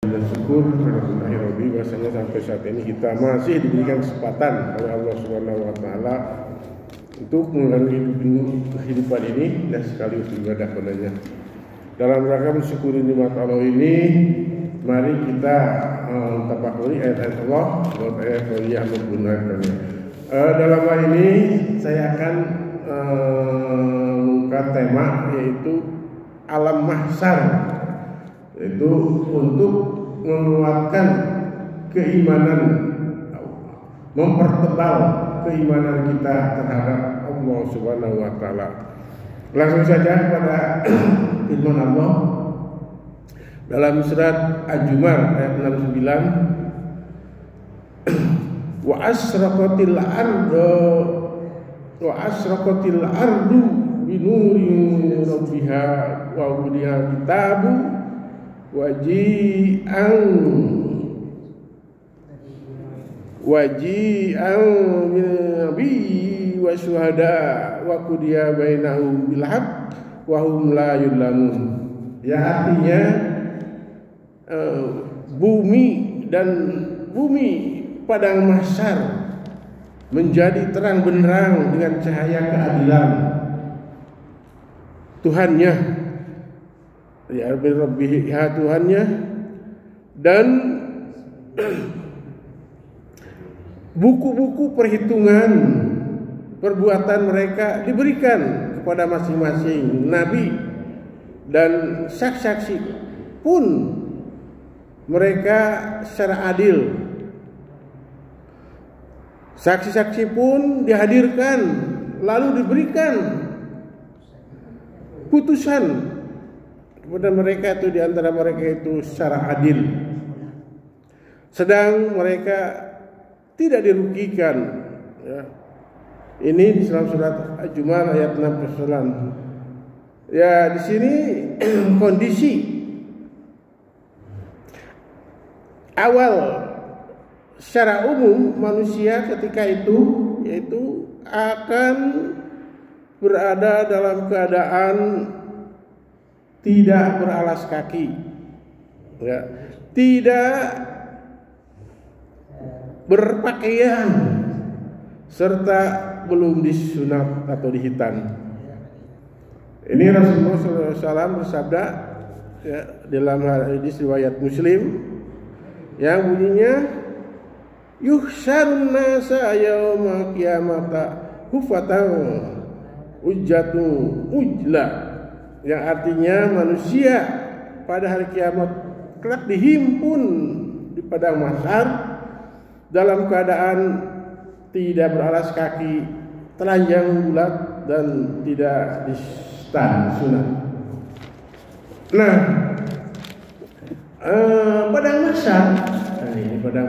Dan syukur Alhamdulillah bahasanya sampai saat ini kita masih diberikan kesempatan oleh Allah Subhanahu wa taala untuk menjalani kehidupan ini dan sekaligus beribadah padanya. Dalam rangka mensyukuri nikmat Allah ini, mari kita tafakuri ayat-ayat Allah buat ayat yang menggunakannya. Dalam hal ini saya akan membuka tema yaitu alam mahsyar, itu untuk menguatkan keimanan, mempertebal keimanan kita terhadap Allah Subhanahu wa taala. Langsung saja pada firman Allah dalam surat Al-Jumar ayat 69, wa asraqatil ardu binuri rabbiha wa wudiyal kitabu waji'an min nabiyyi wa syuhada wa qudiya bainahum bil haqq wa hum la yuzlamun. Ya, artinya bumi padang mahsyar menjadi terang benderang dengan cahaya keadilan Tuhannya, ya Tuhannya, dan buku-buku perhitungan perbuatan mereka diberikan kepada masing-masing nabi, dan saksi-saksi pun mereka secara adil. Saksi-saksi pun dihadirkan lalu diberikan putusan kepada mereka itu, di antara mereka itu secara adil, sedang mereka tidak dirugikan. Ya. Ini di dalam surat Al-Jumar ayat 69. Ya, di sini kondisi awal secara umum manusia ketika itu yaitu akan berada dalam keadaan tidak beralas kaki, ya, tidak berpakaian, serta belum disunat atau dihitan. Ini Rasulullah SAW bersabda, ya, dalam hadis riwayat Muslim yang bunyinya, yuhsyarun nasa yauma qiyamata hufatan ujjatu ujla, yang artinya manusia pada hari kiamat kelak dihimpun di padang mahsyar dalam keadaan tidak beralas kaki, telanjang bulat, dan tidak disunat. Nah, padang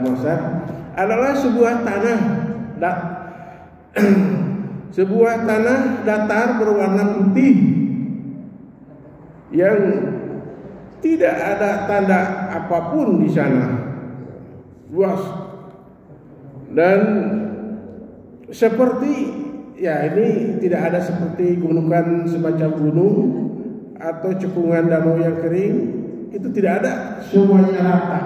mahsyar adalah sebuah tanah datar berwarna putih yang tidak ada tanda apapun di sana, luas, dan seperti, ya, ini tidak ada seperti gunungan semacam gunung atau cekungan danau yang kering, itu tidak ada, semuanya rata.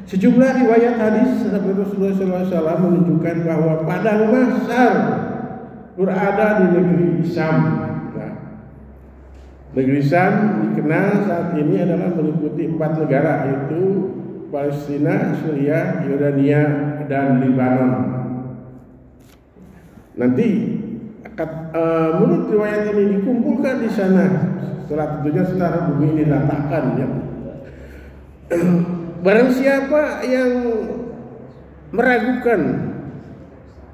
Sejumlah riwayat hadis dari Rasulullah SAW menunjukkan bahwa padang mahsyar berada di negeri Syam. Nah, negeri Syam dikenal saat ini adalah meliputi 4 negara, yaitu Palestina, Syria, Yordania, dan Lebanon. Nanti menurut riwayat ini dikumpulkan di sana tentunya setelah bumi ini diratakan, ya. Barang siapa yang meragukan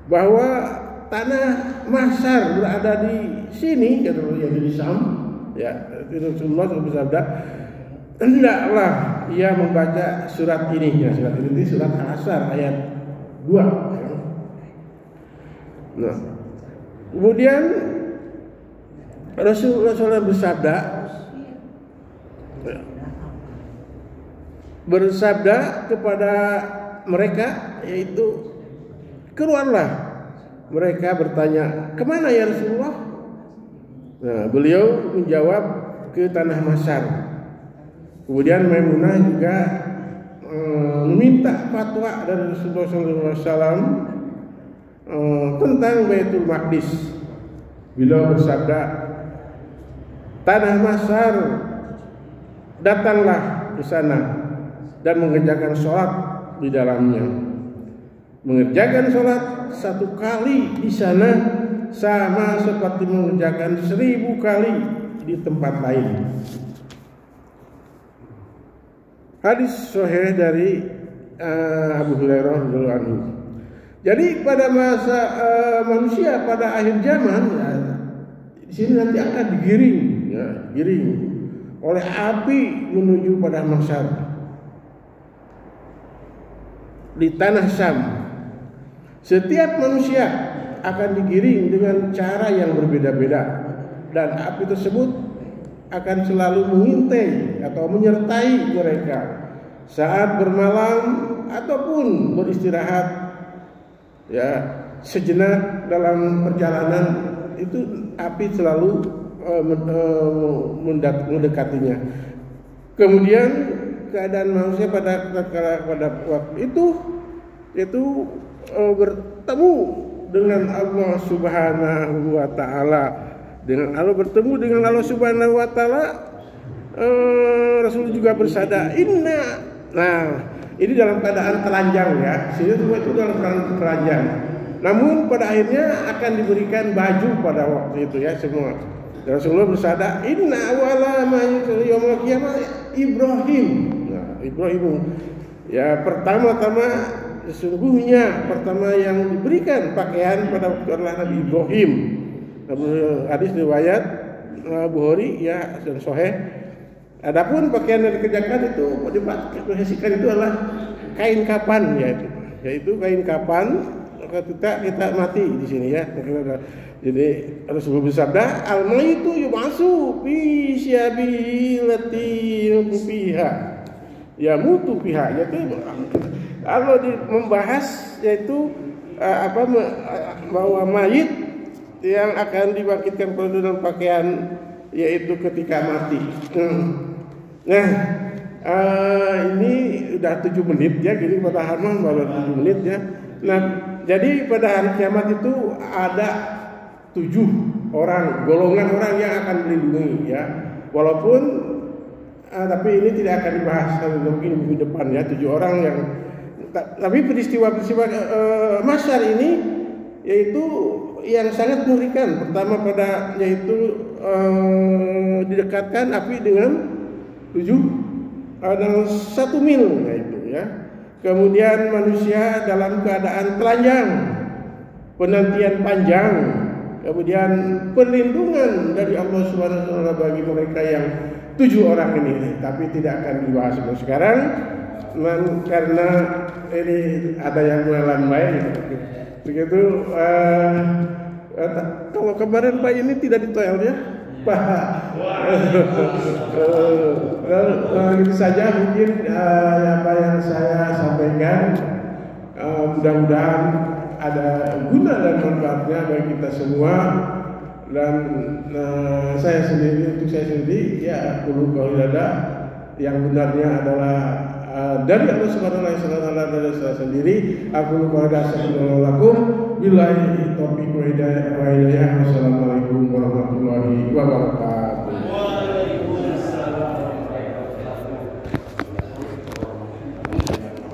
bahwa tanah mahsyar berada di sini, kata yang di Syam, ya, Rasulullah bersabda, hendaklah ia membaca surat ini. Ya, surat ini surat Al-Hasyr ayat 2. Nah, kemudian Rasulullah SAW bersabda kepada mereka, yaitu keluarlah. Mereka bertanya, kemana ya Rasulullah? Nah, beliau menjawab, ke tanah Masar. Kemudian Maimunah juga meminta fatwa dari Rasulullah SAW tentang Baitul Maqdis. Beliau bersabda, tanah Masar, datanglah ke sana dan mengerjakan sholat di dalamnya. Mengerjakan sholat 1 kali di sana sama seperti mengerjakan 1000 kali di tempat lain. Hadis sahih dari Abu Hurairah radhiyallahu anhu. Jadi pada masa manusia pada akhir zaman, ya, di sini nanti akan digiring, ya, giring oleh api menuju pada Masar di tanah Syam. Setiap manusia akan digiring dengan cara yang berbeda-beda, dan api tersebut akan selalu mengintai atau menyertai mereka saat bermalam ataupun beristirahat, ya, sejenak dalam perjalanan. Itu api selalu mendekatinya. Kemudian keadaan manusia pada waktu itu bertemu dengan Allah Subhanahu wa taala. Dengan Allah bertemu dengan Allah Subhanahu wa taala, Rasul juga bersabda, inna. Nah, ini dalam keadaan telanjang, ya. Sini semua itu dalam keadaan telanjang. Namun pada akhirnya akan diberikan baju pada waktu itu, ya, semua. Dan Rasulullah bersabda, inna awala ma yaumil qiyamah Ibrahim. Nah, Ibrahim. Ya, pertama-tama sesungguhnya pertama yang diberikan pakaian pada waktu adalah Nabi Ibrahim. Hadis riwayat Bukhari, ya, dan sahih. Adapun pakaian yang dikerjakan itu dipakai itu adalah kain kapan, yaitu kain kapan kita mati di sini, ya. Jadi Rasulullah bersabda, al-maitu yub'atsu fi syabilati fiha, ya mutu fiha. Yaitu kalau membahas yaitu bahwa mayit yang akan dibangkitkan pada dalam pakaian yaitu ketika mati. Nah, ini udah 7 menit, ya, jadi pada Harman baru 7 menit, ya. Nah, jadi pada hari kiamat itu ada 7 orang, golongan orang yang akan dilindungi, ya. Walaupun tapi ini tidak akan dibahas mungkin minggu depan, ya, 7 orang yang. Tapi peristiwa-peristiwa Masyar ini yaitu yang sangat mengerikan. Pertama yaitu didekatkan api dengan 1 mil, yaitu, ya. Kemudian manusia dalam keadaan telanjang, penantian panjang, kemudian perlindungan dari Allah Subhanahu wa taala bagi mereka yang 7 orang ini. Tapi tidak akan dibahas sekarang, karena ini ada yang lambai. Begitu. Kalau kemarin Pak ini tidak detail, ya, Pak. Itu saja mungkin apa yang saya sampaikan. Mudah-mudahan ada guna dan manfaatnya bagi kita semua. Dan untuk saya sendiri, ya, perlu kalau ada yang benarnya adalah dari Allah Subhanahu wa taala, dari saya sendiri. Aku lupa dasarulakum billahi taufiq wa hidayah. Wassalamualaikum warahmatullahi wabarakatuh.